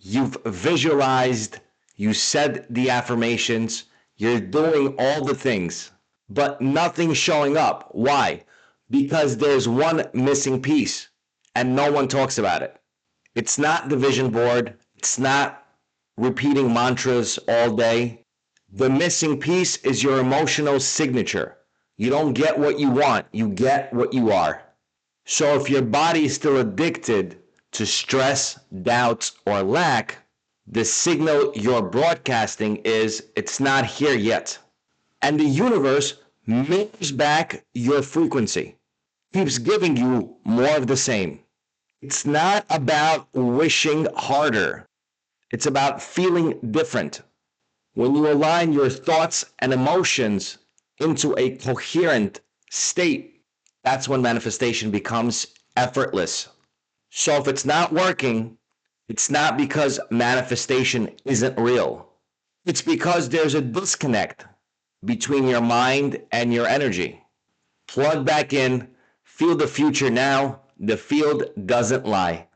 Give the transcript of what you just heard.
You've visualized, you said the affirmations, you're doing all the things, but nothing's showing up. Why? Because there's one missing piece and no one talks about it. It's not the vision board, it's not repeating mantras all day. The missing piece is your emotional signature. You don't get what you want, you get what you are. So if your body is still addicted to stress, doubt, or lack, the signal you're broadcasting is it's not here yet. And the universe mirrors back your frequency, keeps giving you more of the same. It's not about wishing harder, it's about feeling different. When you align your thoughts and emotions into a coherent state, that's when manifestation becomes effortless. So if it's not working, it's not because manifestation isn't real. It's because there's a disconnect between your mind and your energy. Plug back in, feel the future now. The field doesn't lie.